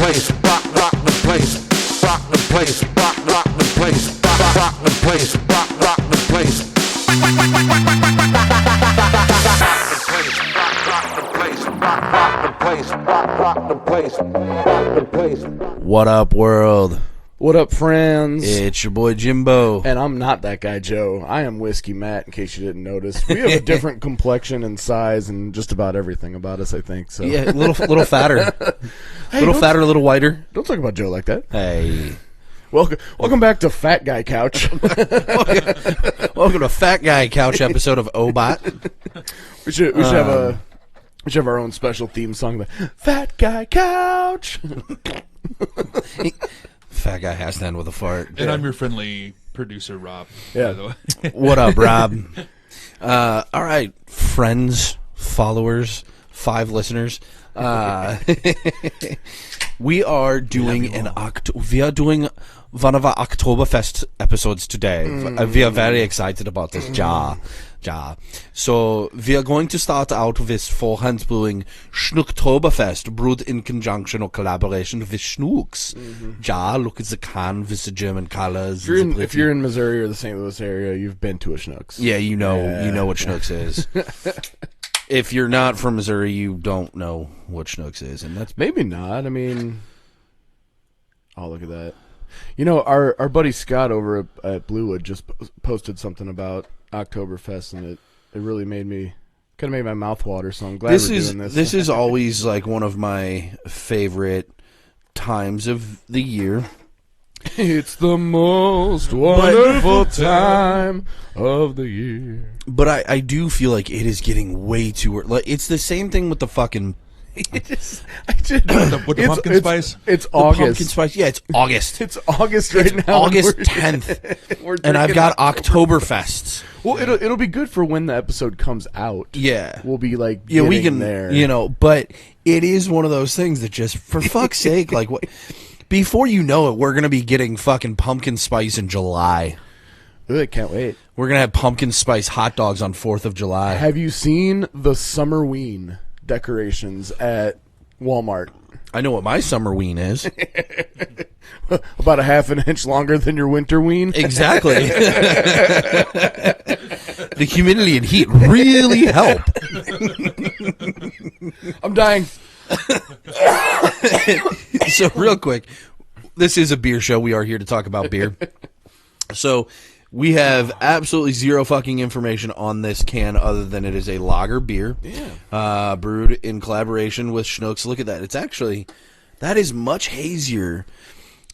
place, rock the place, rock the place, rock the place, rock the place, rock the place. What up, world? What up, friends? It's your boy Jimbo. And I'm not that guy, Joe. I am Whiskey Matt, in case you didn't notice. We have a different complexion and size and just about everything about us, I think. So. Yeah, a little fatter. Hey, little fatter, a little whiter. Don't talk about Joe like that. Hey. Welcome back to Fat Guy Couch. Welcome to Fat Guy Couch episode of OBOT. We should have our own special theme song. The Fat Guy Couch. Fat guy has to end with a fart. And I'm your friendly producer, Rob. Yeah. By the way. What up, Rob? All right, friends, followers, 5 listeners. We are doing one of our Oktoberfest episodes today. We are very excited about this. So we are going to start out with for Hands Brewing Schnucktober Fest, brewed in conjunction or collaboration with Schnucks. Look at the can with the German colors. If you're in Missouri or the St. Louis area, you've been to a Schnucks. Yeah, you know what Schnucks is. If you're not from Missouri, you don't know what Schnucks is, and that's maybe not. I mean, oh, look at that. You know, our buddy Scott over at Bluewood just posted something about Oktoberfest, and it really made my mouth water. So I'm glad we're doing this. This is always like one of my favorite times of the year. It's the most wonderful time of the year. But I do feel like it is getting way too early. Like, it's the same thing with the fucking. With the pumpkin spice? It's the August. Pumpkin spice. Yeah, it's August. It's August right now. August 10th. And I've got Oktoberfests. Well, it'll be good for when the episode comes out. Yeah. We'll be like, we can, there. But it is one of those things that just, for fuck's sake, like, what? Before you know it, we're going to be getting fucking pumpkin spice in July. Ooh, I can't wait. We're going to have pumpkin spice hot dogs on 4th of July. Have you seen the Summerween decorations at Walmart? I know what my summer ween is. About a half an inch longer than your winter ween? Exactly. The humidity and heat really help. I'm dying. So real quick, this is a beer show. We are here to talk about beer. So we have absolutely zero fucking information on this can other than it is a lager beer. Yeah. Brewed in collaboration with Schnucks. Look at that. It's actually, that is much hazier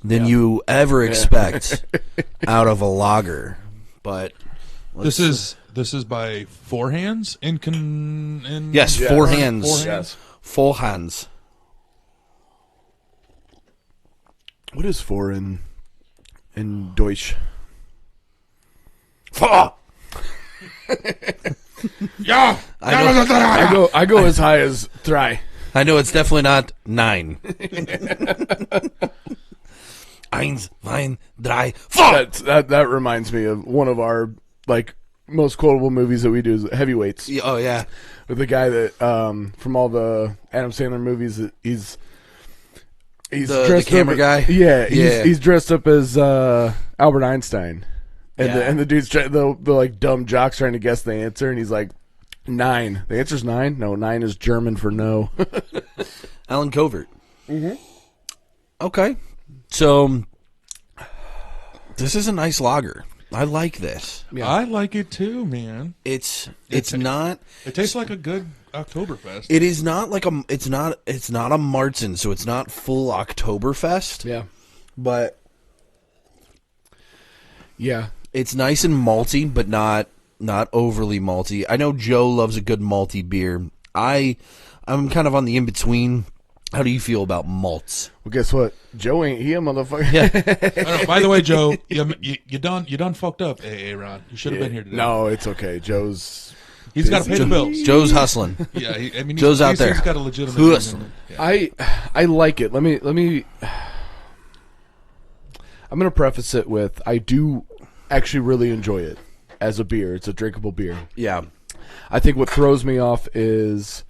than you ever expect out of a lager. But this is by Four Hands in yes, yeah. Four Hands. Four Hands. Yes. 4 Hands. What is four in Deutsch? Four. Yeah. I go as high as 3. I know it's definitely not 9. 1, 2, 3, 4. That reminds me of one of our most quotable movies that we do is Heavyweights. Oh yeah, with the guy that from all the Adam Sandler movies, he's dressed the camera up, guy. Yeah, he's dressed up as Albert Einstein, and the dude's the dumb jock's trying to guess the answer, and he's like 9. The answer's 9. No, 9 is German for no. Alan Covert. Mm-hmm. Okay, so this is a nice lager. I like this. Yeah. I like it too, man. It's not. It tastes like a good Oktoberfest. It is not like a. It's not a Marzen, so it's not full Oktoberfest. Yeah, but yeah, it's nice and malty, but not overly malty. I know Joe loves a good malty beer. I'm kind of on the in between. How do you feel about malts? Well, guess what? Joe ain't here, motherfucker. Yeah. By the way, Joe, you done fucked up, Ron. You should have been here today. No, it's okay. He's got to pay the bills. Joe's hustling. Yeah, Joe's out there. He's got a legitimate hustling. Yeah. I like it. Let me. I'm gonna preface it with I do actually really enjoy it as a beer. It's a drinkable beer. Yeah. I think what throws me off is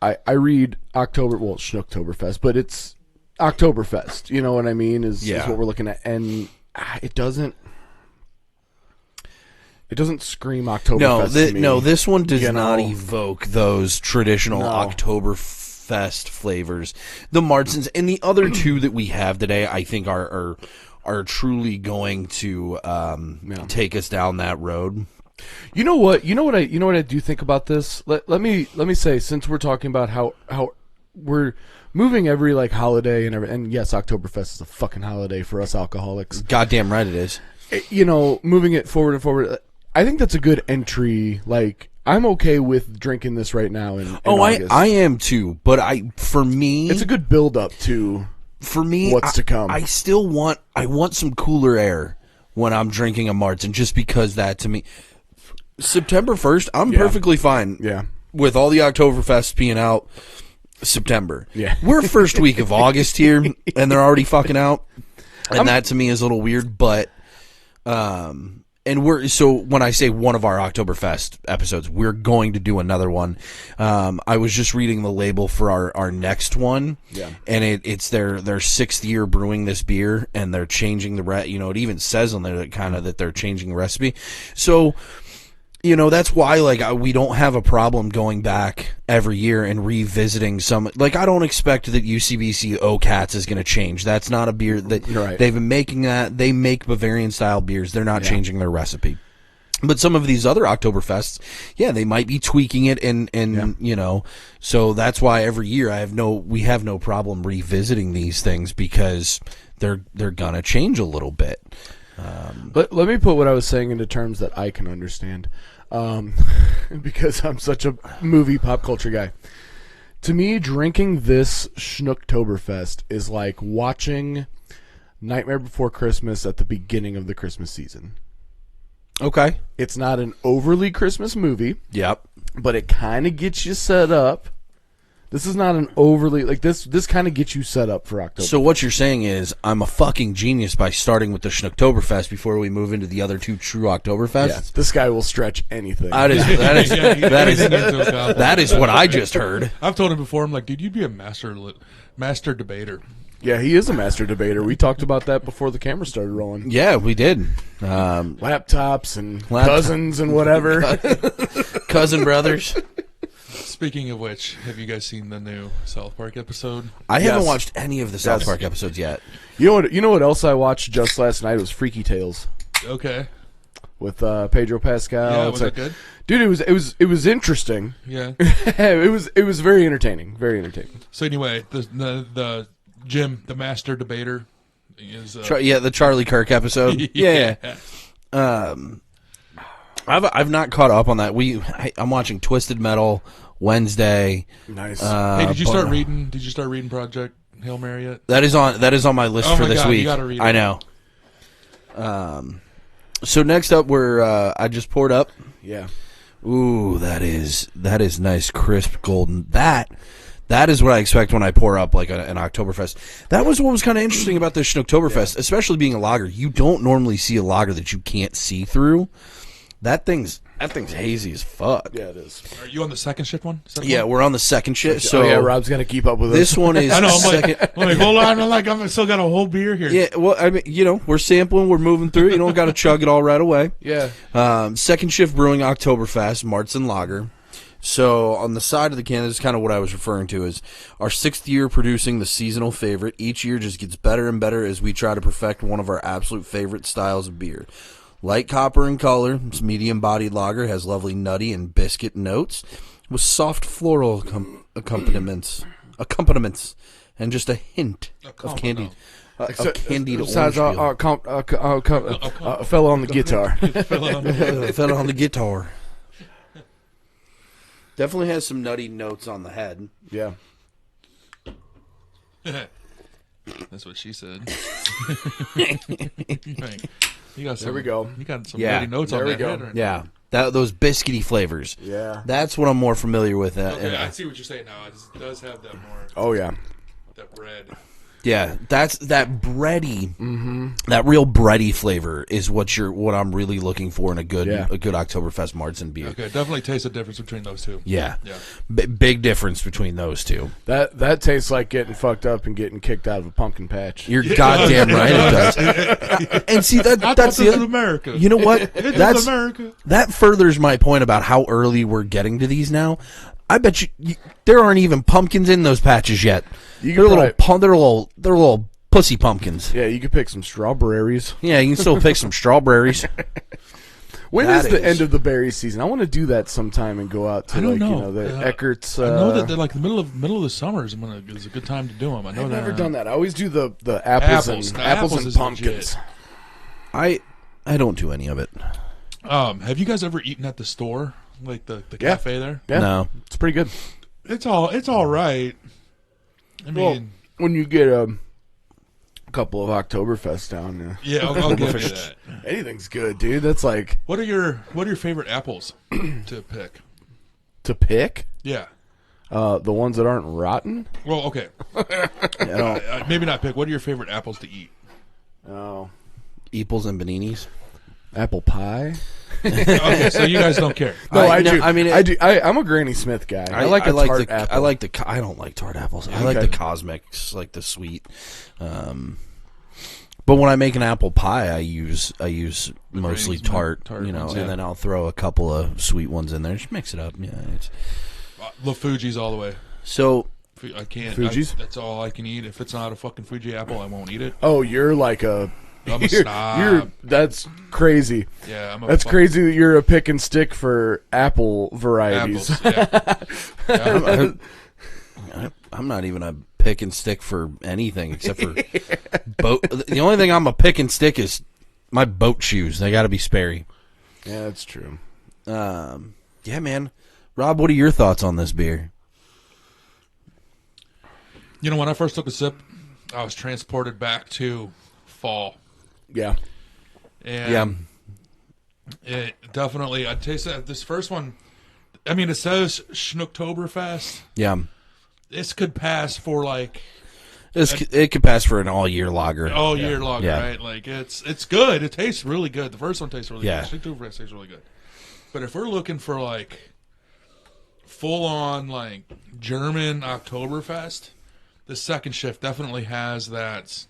I read Schnucktober Fest, but it's Oktoberfest. You know what I mean? Is Yeah. what we're looking at, and it doesn't scream Oktoberfest to me. No, this one does You not know? evoke those traditional No. Oktoberfest flavors. The Marzens and the other two that we have today, I think, are truly going to take us down that road. You know what I do think about this. Let me say, since we're talking about how we're moving every like holiday and yes, Oktoberfest is a fucking holiday for us alcoholics. Goddamn right it is. You know, moving it forward and forward. I think that's a good entry. Like, I'm okay with drinking this right now. In August. I am too. But for me, it's a good build up to what's to come. I want some cooler air when I'm drinking a Marzen, just because that to me, September 1st, I'm perfectly fine. Yeah. With all the Oktoberfest being out September. Yeah. We're first week of August here, and they're already fucking out. And that to me is a little weird, but so when I say one of our Oktoberfest episodes, we're going to do another one. I was just reading the label for our next one, and it's their 6th year brewing this beer, and they're changing it even says on there that they're changing the recipe. So, that's why we don't have a problem going back every year and revisiting some. I don't expect that UCBC O-Cats is going to change. That's not a beer that they've been making. That they make Bavarian style beers. They're not changing their recipe. But some of these other Oktoberfests, they might be tweaking it, and so that's why every year we have no problem revisiting these things, because they're gonna change a little bit. Let me put what I was saying into terms that I can understand, because I'm such a movie pop culture guy. To me, drinking this Schnucktoberfest is like watching Nightmare Before Christmas at the beginning of the Christmas season. Okay. It's not an overly Christmas movie. Yep. But it kind of gets you set up. This is not an overly this kind of gets you set up for October. So what you're saying is I'm a fucking genius by starting with the Schnucktoberfest before we move into the other two true Oktoberfests. Yeah, this guy will stretch anything. That is what I just heard. I've told him before. I'm like, dude, you'd be a master debater. Yeah, he is a master debater. We talked about that before the camera started rolling. Yeah, we did. Laptops and cousins and whatever. Cousin brothers. Speaking of which, have you guys seen the new South Park episode? I haven't watched any of the South Park episodes yet. You know what else I watched just last night? It was Freaky Tales. Okay. With Pedro Pascal. Yeah, was that good? Dude, it was interesting. Yeah. it was very entertaining. Very entertaining. So anyway, the Jim, the master debater, is the Charlie Kirk episode. Yeah. I've not caught up on that. I'm watching Twisted Metal Wednesday. Nice. Hey, did you start reading? Did you start reading Project Hail Mary yet? That is on my list for this God, week. you gotta read it. I know. So next up, I just poured up. Yeah. Ooh, that is nice, crisp, golden. That is what I expect when I pour up like an Oktoberfest. That was what was kind of interesting about this Schnucktoberfest, especially being a lager. You don't normally see a lager that you can't see through. That thing's hazy as fuck. Yeah, it is. Are you on the second shift one? We're on the second shift. So Rob's got to keep up with us. This one is I know. second. I'm like, hold on. I'm still got a whole beer here. Yeah, well, I mean, we're sampling, we're moving through. You don't got to chug it all right away. Yeah. Second shift brewing Oktoberfest, Marzen Lager. So on the side of the can, this is kind of what I was referring to, is our 6th year producing the seasonal favorite. Each year just gets better and better as we try to perfect one of our absolute favorite styles of beer. Light copper in color, it's medium-bodied lager, has lovely nutty and biscuit notes with soft floral accompaniments, and just a hint of candied orange peel. A fella on the guitar. Fell on the guitar. Definitely has some nutty notes on the head. Yeah. That's what she said. Right. There we go. You got some nutty notes on that head. Right? Yeah. Those biscuity flavors. Yeah. That's what I'm more familiar with. Okay, I see what you're saying now. It does have that more. Oh, yeah. That bread. Yeah, that's that bready, that real bready flavor is what I'm really looking for in a good Oktoberfest Marzen beer. Okay, definitely taste the difference between those two. Yeah, Yeah. Big difference between those two. That tastes like getting fucked up and getting kicked out of a pumpkin patch. You're goddamn right it does. And see I thought that's this the is America. You know what? This is America. That furthers my point about how early we're getting to these now. I bet you there aren't even pumpkins in those patches yet. They're little pussy pumpkins. Yeah, you could pick some strawberries. Yeah, you can still pick some strawberries. When is the end of the berry season? I want to do that sometime and go out to I don't know. You know, the Eckert's. I know that they're like the middle of the summer is a good time to do them. I know I've that. never done that. I always do the apples and is pumpkins. legit. I don't do any of it. Have you guys ever eaten at the store, like the cafe there? Yeah, No. it's pretty good. It's all right. I mean, Well, when you get a couple of Oktoberfest down, yeah, I'll give you that. anything's good, dude. That's like What are your favorite apples to pick? to pick Yeah. the ones that aren't rotten. Well, okay. Maybe not pick. What are your favorite apples to eat? Oh, Eeples and baninis. apple pie. Okay, so you guys don't care. No, I do. I mean, I do. I'm a Granny Smith guy. I like a tart apple. I don't like tart apples. I like the cosmics, like the sweet. But when I make an apple pie, I use mostly tart, tart you know, ones, and then I'll throw a couple of sweet ones in there. Just mix it up. Yeah, it's The Fuji's all the way. so. I can't. Fuji's? That's all I can eat. If it's not a fucking Fuji apple, I won't eat it. Oh, you're like a. I'm a snob. That's crazy. Yeah, That's crazy that you're a pick and stick for apple varieties. Apples. Yeah. I'm not even a pick and stick for anything except for boat. The only thing I'm a pick and stick is my boat shoes. They got to be Sperry. Yeah, that's true. Yeah, man. Rob, what are your thoughts on this beer? You know, when I first took a sip, I was transported back to fall. Yeah. And it definitely, I'd taste that. This first one, I mean, it says Schnucktober Fest. Yeah. This could pass for like It could pass for an all-year lager. all year lager, Yeah. right? Like it's good. It tastes really good. The first one tastes really Yeah. good. Schnucktober Fest tastes really good. But if we're looking for like full on like German Oktoberfest, the second shift definitely has that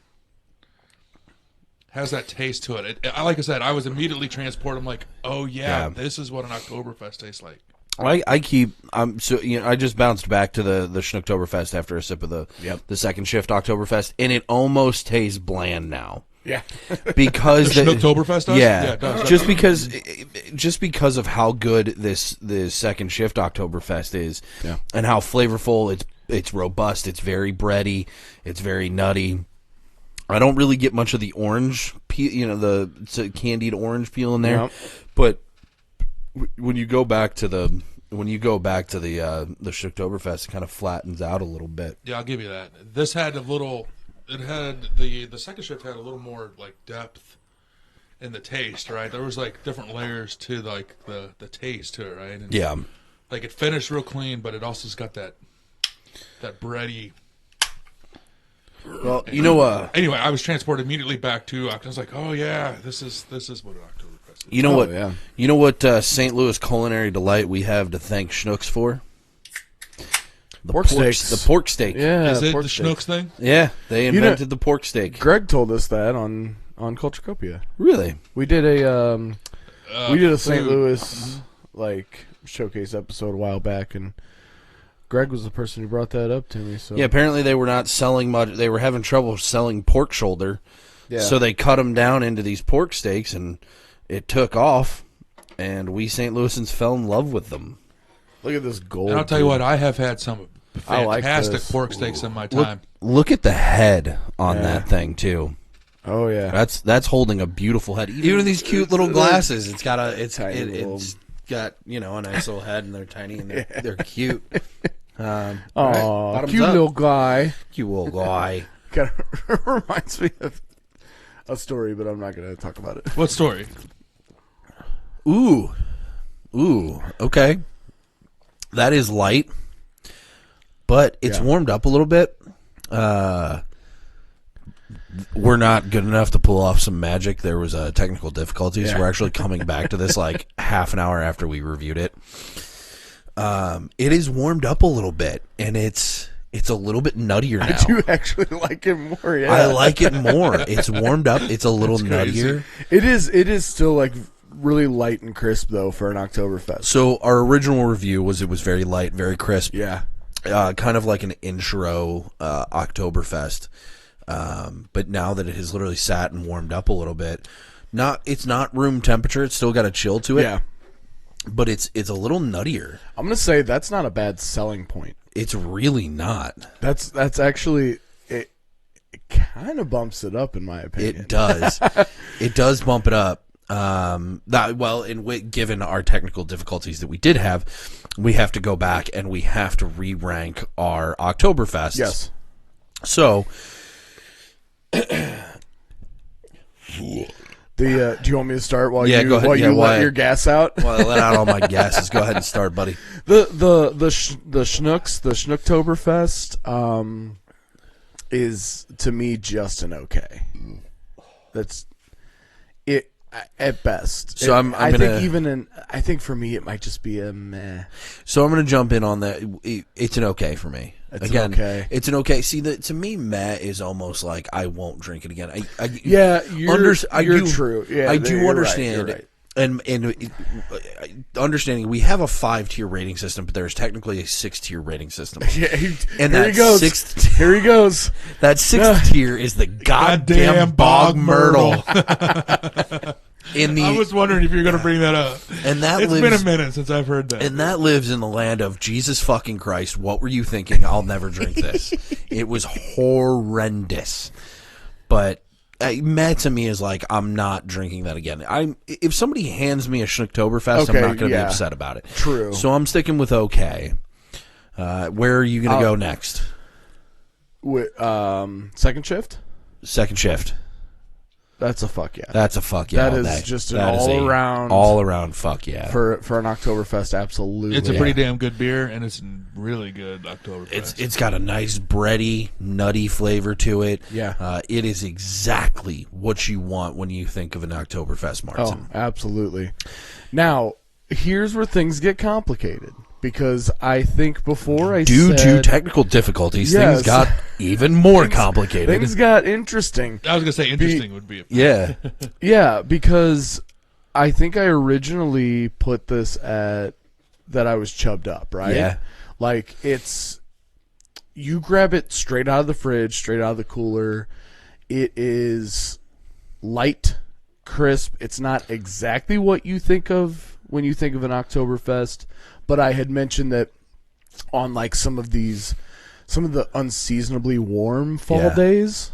taste to it. Like I said, I was immediately transported. I'm like, oh yeah, this is what an Oktoberfest tastes like. I just bounced back to the Schnucktoberfest after a sip of the second shift Oktoberfest, and it almost tastes bland now. Yeah. Because The Schnucktoberfest does? Yeah, Yeah, it does. just because of how good this second shift Oktoberfest is, Yeah. and how flavorful it's robust, it's very bready, it's very nutty. I don't really get much of the orange peel, it's a candied orange peel in there, Yep. but when you go back to the Schnucktoberfest, it kind of flattens out a little bit. Yeah, I'll give you that. This had a little. It had the second shift had a little more like depth in the taste, right? There was like different layers to like the taste to it, right? And, Yeah. like it finished real clean, but it also's got that bready. Well, Anyway, I was transported immediately back to. I was like, oh yeah, this is what an Oktoberfest is. you know what? yeah. You know what St. Louis culinary delight we have to thank Schnucks for? The Pork steaks. The pork steak. Yeah. Is it pork the steaks. Schnucks thing? Yeah, they invented the pork steak. Greg told us that on Culturecopia. Really? We did a St. food. Louis like showcase episode a while back, and Greg was the person who brought that up to me. So Yeah, apparently they were not selling much. They were having trouble selling pork shoulder. Yeah. So they cut them down into these pork steaks, and it took off, and we St. Louisans fell in love with them. Look at this gold. And I'll tell you dude. what, I have had some I like fantastic this. pork steaks in my time. Look at the head on Yeah. that thing too. Oh yeah. That's holding a beautiful head. Even in these cute little glasses, it's got Tiny little- it's got a nice little head, and they're tiny and they're cute. Oh, bottoms cute up. little guy. Cute little guy. Kind of reminds me of a story, but I'm not going to talk about it. What story? Ooh, okay. That is light, but it's Yeah. warmed up a little bit. we're not good enough to pull off some magic. There was technical difficulties. Yeah. We're actually coming back to this like half an hour after we reviewed it. It is warmed up a little bit, and it's a little bit nuttier now. I do actually like it more. Yeah, I like it more. It's warmed up. It's a little nuttier. It is still like really light and crisp though for an Oktoberfest. So our original review was it was very light, very crisp. Yeah. Kind of like an intro Oktoberfest. But now that it has literally sat and warmed up a little bit, it's not room temperature. It's still got a chill to it. Yeah. But it's a little nuttier. I'm gonna say that's not a bad selling point. It's really not. That's actually it kind of bumps it up in my opinion. It does. It does bump it up. Given our technical difficulties that we did have, we have to go back and we have to re-rank our Oktoberfests. Yes. So, do you want me to start while Yeah, you go ahead. while Yeah, you why- let your gas out? while I let out all my gases, go ahead and start, buddy. The Schnucks, the Schnucktober Fest, is to me just an okay. That's it at best. So I gonna- think for me it might just be a meh. So I'm going to jump in on that. It's an okay for me. It's an okay. It's an okay. See, to me, meh is almost like I won't drink it again. Yeah, you're do- true. Yeah, I do you're right, understand. you're right. And understanding we have a 5-tier rating system, but there's technically a 6-tier rating system. Yeah, And here that he goes. Here he goes. That 6th tier is the goddamn bog myrtle. I was wondering if you're going to bring that up. And that It's lives, been a minute since I've heard that. and that lives in the land of Jesus fucking Christ. What were you thinking? I'll never drink this. It was horrendous. But meh to me is like I'm not drinking that again. If somebody hands me a Schnucktoberfest, Okay, I'm not going to yeah. be upset about it. True. So I'm sticking with okay. Where are you going to go next? Second shift. Second shift. That's a fuck yeah. That's a fuck yeah. That all is day. just an That is a all-around- all-around fuck yeah. for an Oktoberfest, absolutely. it's a pretty damn good beer, and it's really good Oktoberfest. It's got a nice bready, nutty flavor to it. Yeah. It is exactly what you want when you think of an Oktoberfest, Marzen. Oh, absolutely. Now, here's where things get complicated because I think before I Due to said technical difficulties, Yes. things got even more complicated. things got interesting. I was going to say interesting would be a Yeah. Yeah, because I think I originally put this at that I was chubbed up, right? Yeah. Like you grab it straight out of the fridge, straight out of the cooler. It is light, crisp. It's not exactly what you think of when you think of an Oktoberfest, but I had mentioned that on like some of the unseasonably warm fall Yeah. days,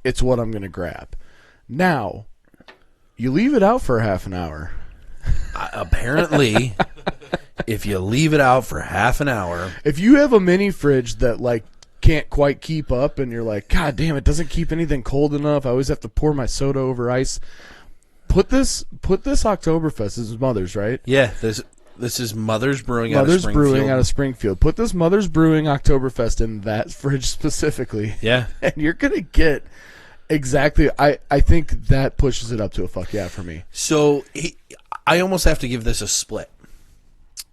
it's what I'm going to grab. Now, you leave it out for half an hour. Apparently, if you leave it out for half an hour, If you have a mini fridge that like can't quite keep up and you're like, God damn, it doesn't keep anything cold enough. I always have to pour my soda over ice. Put this Oktoberfest. This is Mother's, right? yeah, this is Mother's Brewing Mother's out of Brewing Springfield. out of Springfield. Put this Mother's Brewing Oktoberfest in that fridge specifically. Yeah. And you're going to get exactly, I think that pushes it up to a fuck yeah for me. So I almost have to give this a split.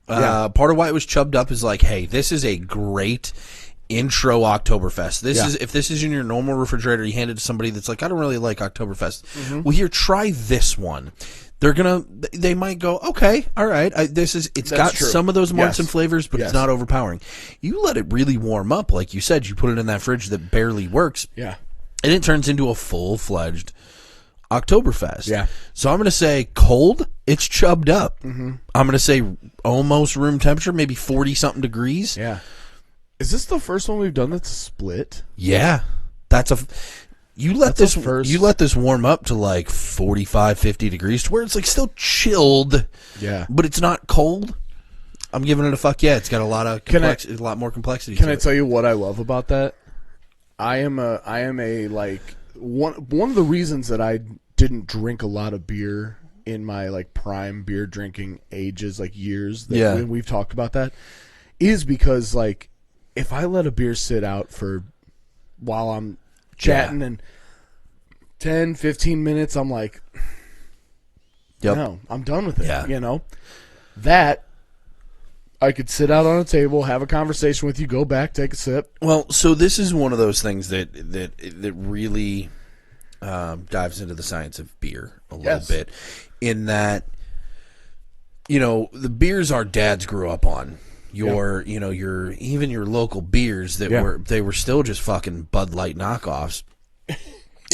Yeah. Part of why it was chubbed up is like, hey, this is a great intro Oktoberfest. Yeah. If this is in your normal refrigerator, you hand it to somebody that's like, I don't really like Oktoberfest. Mm-hmm. Well, here, try this one. They might go, okay, all right. It's That's got true. some of those Yes. Marzen flavors, but Yes. it's not overpowering. You let it really warm up, like you said. You put it in that fridge that barely works, Yeah. and it turns into a full-fledged Oktoberfest. Yeah. So I'm going to say cold, it's chubbed up. Mm-hmm. I'm going to say almost room temperature, maybe 40-something degrees. Yeah. Is this the first one we've done that's a split? Yeah. You let That's a this first. you let this warm up to like 45, 50 degrees to where it's like still chilled, Yeah. but it's not cold. I'm giving it a fuck yeah. It's got a lot of a lot more complexity Can to I it. tell you what I love about that? I am a like one of the reasons that I didn't drink a lot of beer in my like prime beer drinking ages, like years that Yeah. when we've talked about that, is because like if I let a beer sit out for while I'm chatting and 10, 15 minutes, I'm like, Yep. no, I'm done with it. Yeah. You know, that I could sit out on a table, have a conversation with you, go back, take a sip. Well, so this is one of those things that really dives into the science of beer a little bit, in that, you know, the beers our dads grew up on, your even your local beers that were still just fucking Bud Light knockoffs.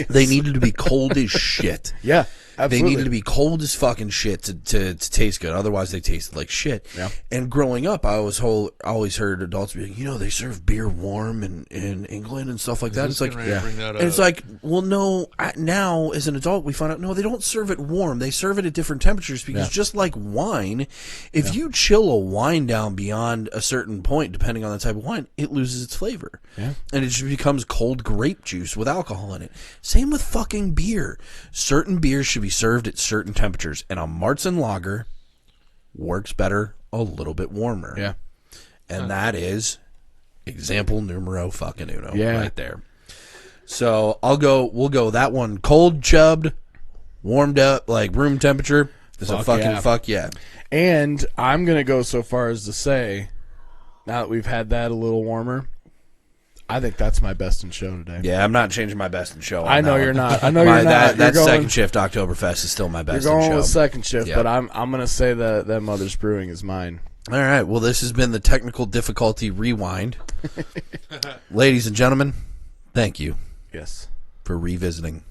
They needed to be cold as shit. Yeah, absolutely. They needed to be cold as fucking shit to taste good. Otherwise, they tasted like shit. Yeah. And growing up, I always heard adults be like, you know, they serve beer warm in England and stuff like that. It's like, and it's like, well, no. Now, as an adult, we find out, no, they don't serve it warm. They serve it at different temperatures because just like wine, if you chill a wine down beyond a certain point, depending on the type of wine, it loses its flavor. Yeah. And it just becomes cold grape juice with alcohol in it. Same with fucking beer. Certain beers should be served at certain temperatures, and a Marzen lager works better a little bit warmer. Yeah. And that is example numero fucking uno right there. So we'll go that one cold chubbed, warmed up, like room temperature. Is a fucking fuck yeah. And I'm going to go so far as to say, now that we've had that a little warmer, I think that's my best in show today. Yeah, I'm not changing my best in show. I know you're not. I know you're not. That second shift Oktoberfest is still my best in show. You're going with second shift, but I'm going to say that Mother's Brewing is mine. All right. Well, this has been the technical difficulty rewind. Ladies and gentlemen, thank you. Yes. For revisiting